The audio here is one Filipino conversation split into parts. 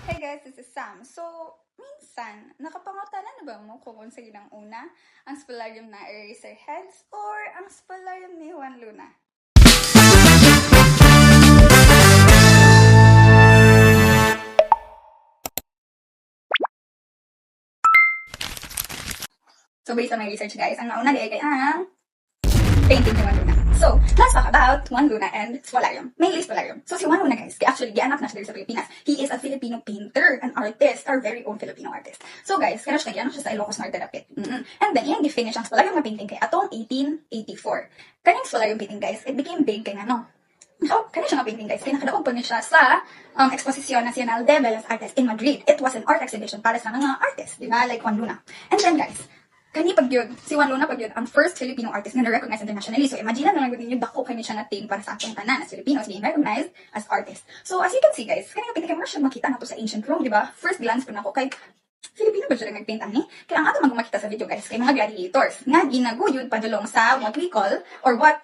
Hey guys, this is Sam. So, minsan, nakapangutanan na ba mo kung unsa yun ang una? Ang spolarium na Eraserheads or ang spolarium ni Juan Luna? So, based on my research guys, ang nauna di ay kay ang painting ni Juan Luna. So, let's talk about Juan Luna and Spolarium. Mainly Spolarium. So, si Juan Luna guys, actually, gianak na siya dito sa Pilipinas. He is a Filipino painter, an artist, our very own Filipino artist. So guys, kaya siya gianak siya sa Ilocos Norte dapit. And then, iyang gi-finish ang Spolarium na painting kay atong 1884. Kanyang Spolarium painting guys, it became big kay ano. So, kanya siya nga painting guys, kaya nakadaog po niya siya sa Exposición Nacional de Bellas Artes in Madrid. It was an art exhibition para sa mga artists, di ba? Like Juan Luna. And then guys, kani pag yun, si Juan Luna pag yun, ang first Filipino artist na na-recognize internationally. So, imagine na lang yun, dako kanya siya natin para sa atong tanan as Filipinos being recognized as artists. So, as you can see guys, kanya pinti kay siya makita na to sa ancient Rome, di ba? First glance po na ako kay Filipino ba siya nag-paint ani? Kaya ang ato makita sa video guys, kay mga gladiators nga ginaguyod padulong sa what we call, or what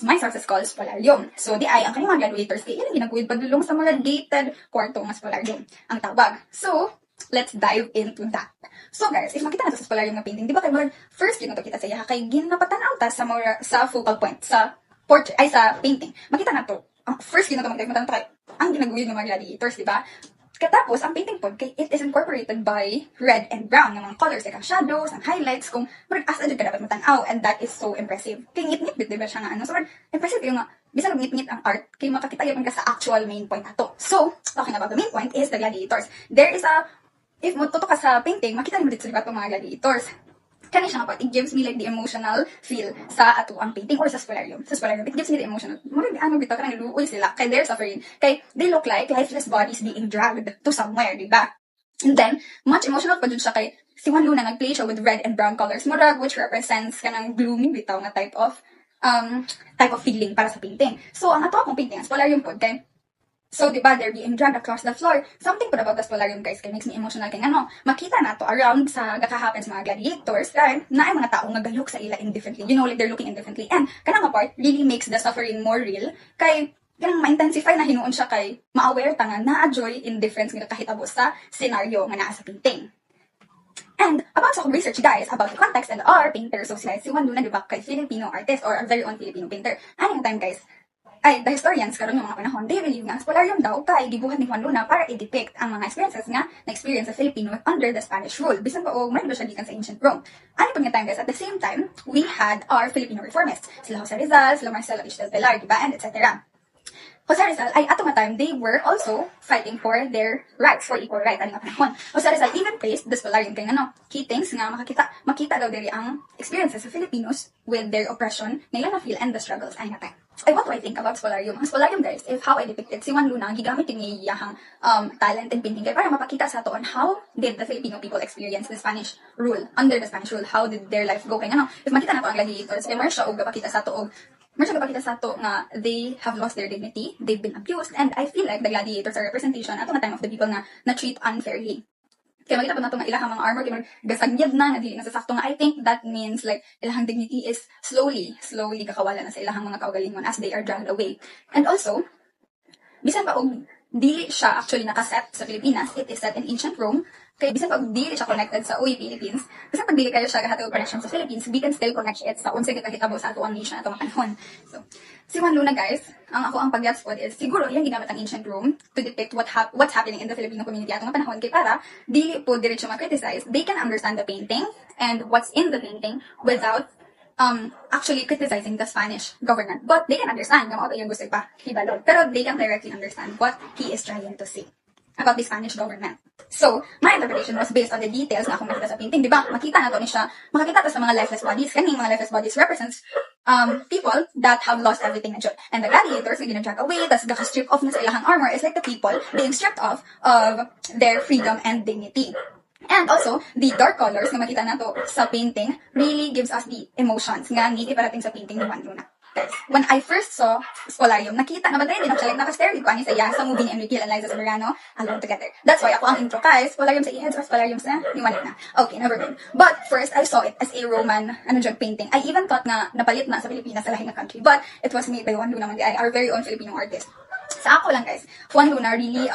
my sources call spolarium. So, di ay, ang kanyang mga gladiators, kaya yun ginaguyod padulong sa mga gated kwarto ng spolarium, ang tawag. So, let's dive into that. So guys, if makita nato sa spolarium na painting, di ba kay mga first yun nato kita sa iya, kay ginapatanaw ta sa mga, sa focal point, sa portrait, ay sa painting. Makita nato, ang first yun nato magtanaw kay ang ginaguyod ng mga gladiators, di ba? Katapos, ang painting po, kay it is incorporated by red and brown, ng mga colors, like ang shadows, ang highlights, kung as adyo ka dapat matanaw, and that is so impressive. Kay ngit-ngit, di ba siya nga, ano? So, impressive yung nga, bisan ngit-ngit ang art, kay makakita yun ka sa actual main point nato. So, talking about the main point is the gladiators. There is a, if mo tutok ka sa painting, makita mo dito sa itong mga gladiators. Kani siya nga part, it gives me like the emotional feel sa ato ang painting or sa spolarium. Sa spolarium, it gives me the emotional. Murag ano bitaw ka nang luoy sila kay they're suffering. Kay they look like lifeless bodies being dragged to somewhere, di ba? And then, much emotional pa dun siya kay si Juan Luna nag-play siya with red and brown colors. Murag which represents kanang gloomy bitaw na type of feeling para sa painting. So, ang ato akong painting, ang spolarium po, kay so, di ba, they're being dragged across the floor. Something po about the spolarium, guys, kaya makes me emotional kaya ano, makita na to around sa gaka-happen sa mga gladiators, right? Na ay mga tao nga galok sa ila indifferently. You know, like they're looking indifferently. And, kanang part really makes the suffering more real. Kay, kanang ma-intensify na hinuon siya kay ma-aware ta nga na-joy indifference nga kahitabo sa scenario nga naa sa painting. And about sa research, guys, about the context and our painter, so sila si Juan Luna, di ba, kay Filipino artist or a very own Filipino painter. Ano yung time, guys? Ay, the historians karon yung mga panahon, they believe nga spolarium daw kay gibuhat ni Juan Luna para i-depict ang mga experiences nga na-experience sa Filipino under the Spanish rule. Bisan pa og may siya gikan sa ancient Rome. Ano pa nga time guys, at the same time, we had our Filipino reformists. Sila Jose Rizal, sila Marcelo H. del Pilar, diba, and etc. Jose Rizal ay ato nga time, they were also fighting for their rights, for equal right, aning nga panahon. Jose Rizal even praised the spolarium kay ano, he thinks nga makita daw diri ang experiences sa Filipinos with their oppression, nila na feel and the struggles aning nga time. Ay, what do I think about spolarium? Ang spolarium, guys, if how I depicted, si Juan Luna, gigamit yung iyahang talent and painting kaya para mapakita sa to on how did the Filipino people experience the Spanish rule, under the Spanish rule, how did their life go. Kaya ano, if makita na to ang gladiators, kaya Marsha og gapakita sa to og Marsha gapakita sa to nga they have lost their dignity, they've been abused, and I feel like the gladiators are representation ato nga time of the people nga na-treat unfairly. Kaya makita pa na ito nga ilahang mga armor, kaya gasagyad na, dili na sa sakto nga. I think that means like ilahang dignity is slowly kakawala na sa ilahang mga kaugalingon as they are dragged away. And also, bisan pa og dili siya actually nakaset sa Pilipinas, it is set in ancient Rome, kaya bisan pa og dili siya connected sa UI Philippines, bisan pag dili kayo siya gahatag connection sa Philippines, we can still connect it sa unsay gikahitabo sa ato ang nation ato nga panahon. So, si Juan Luna guys, ang ako ang pagyats pod is siguro iyang ginamit ang ancient Rome to depict what's happening in the Filipino community ato nga panahon kay para dili po diretso ma-criticize, they can understand the painting and what's in the painting without actually criticizing the Spanish government. But they can understand nga mao yung gusto pa hibalog. Pero they can directly understand what he is trying to say about the Spanish government. So, my interpretation was based on the details na akong nakita sa painting. Diba? Makita na to ni siya. Makakita to sa mga lifeless bodies. Kaning mga lifeless bodies represents people that have lost everything na dyan. And the gladiators na gina-drag away, tas gaka-strip off na sa ilahang armor is like the people being stripped off of their freedom and dignity. And also, the dark colors na makita na to sa painting really gives us the emotions nga ni iparating sa painting ni Juan Luna. Guys, when I first saw Spolarium, nakita naman tayo din ako siya, like naka-stare ko ani sa sa movie ni Enrique and Liza Soberano, Alone Together. That's why ako ang intro kay Spolarium sa Iheads or Spolarium sa ni Juan Luna. Okay, never mind. But first, I saw it as a Roman painting. I even thought nga napalit na sa Pilipinas sa lahing na country, but it was made by Juan Luna, our very own Filipino artist. Sa ako lang guys, Juan Luna really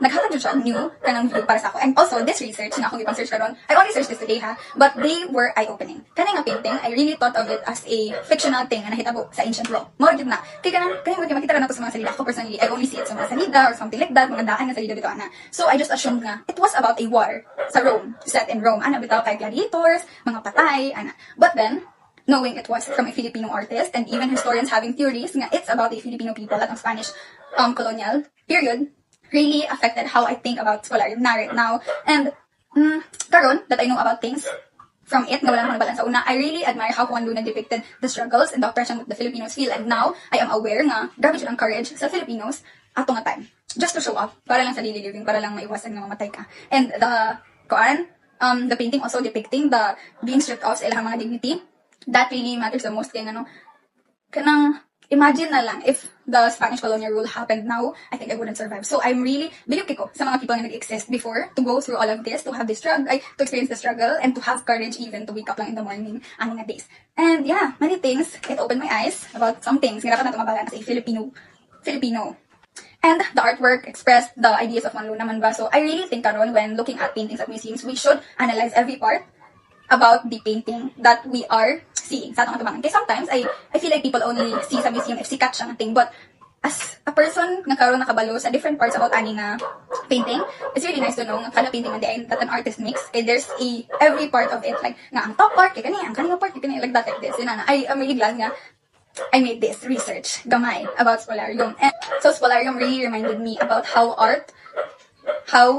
naghatag jud siya og new kanang view para sa ako. And also, this research nga akong ipang-search karon, I only searched this today ha, but they were eye-opening. Kanang nga painting, I really thought of it as a fictional thing na nahitabo sa ancient Rome. More gid na. Kay kanang makita ra na ko sa mga salida. Ako personally, I only see it sa mga salida or something like that, mga daan nga salida bitaw ana. So I just assumed nga it was about a war sa Rome, set in Rome. Ana bitaw kay gladiators, mga patay, ana. But then, knowing it was from a Filipino artist and even historians having theories nga it's about the Filipino people at ang Spanish colonial period, really affected how I think about Spolarium right now. And karon that I know about things from it, nga wala naman nabalan sa una, I really admire how Juan Luna depicted the struggles and the oppression that the Filipinos feel. And now, I am aware nga, grabe siya ang courage sa Filipinos ato nga time. Just to show off, para lang sa daily living, para lang maiwasan nga mamatay ka. And the painting also depicting the being stripped off sa ilang mga dignity. That really matters the most. Kaya kanang imagine na lang if the Spanish colonial rule happened now, I think I wouldn't survive. So I'm really believe ko sa mga people na nag-exist before to go through all of this, to have this struggle, to experience the struggle, and to have courage even to wake up lang in the morning, ano nga days. And yeah, many things. It opened my eyes about some things. Nga dapat na tumabalan sa Filipino. And the artwork expressed the ideas of Juan Luna man ba. So I really think karon when looking at paintings at museums, we should analyze every part about the painting that we are seeing sa atong atubangan. Kaya sometimes, I feel like people only see sa museum if sikat siya ng thing. But as a person nga karon nakabalo sa different parts about ani nga painting, it's really nice to know nga kada painting that an artist makes. Okay, there's every part of it. Like, nga ang top part, kaya kani, ang kanina part, kaya kani, like that, like this. Yun na. I am really glad nga I made this research, gamay, about Spolarium. And so Spolarium really reminded me about how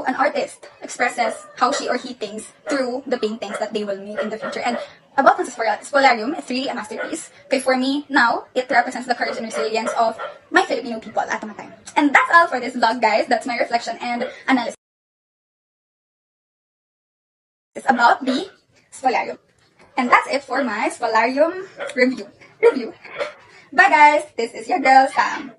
an artist expresses how she or he thinks through the paintings that they will make in the future. And about the Spolarium, it's really a masterpiece. Okay, for me, now, it represents the courage and resilience of my Filipino people at the time. And that's all for this vlog, guys. That's my reflection and analysis about the Spolarium. And that's it for my Spolarium review. Bye, guys. This is your girl, Sam.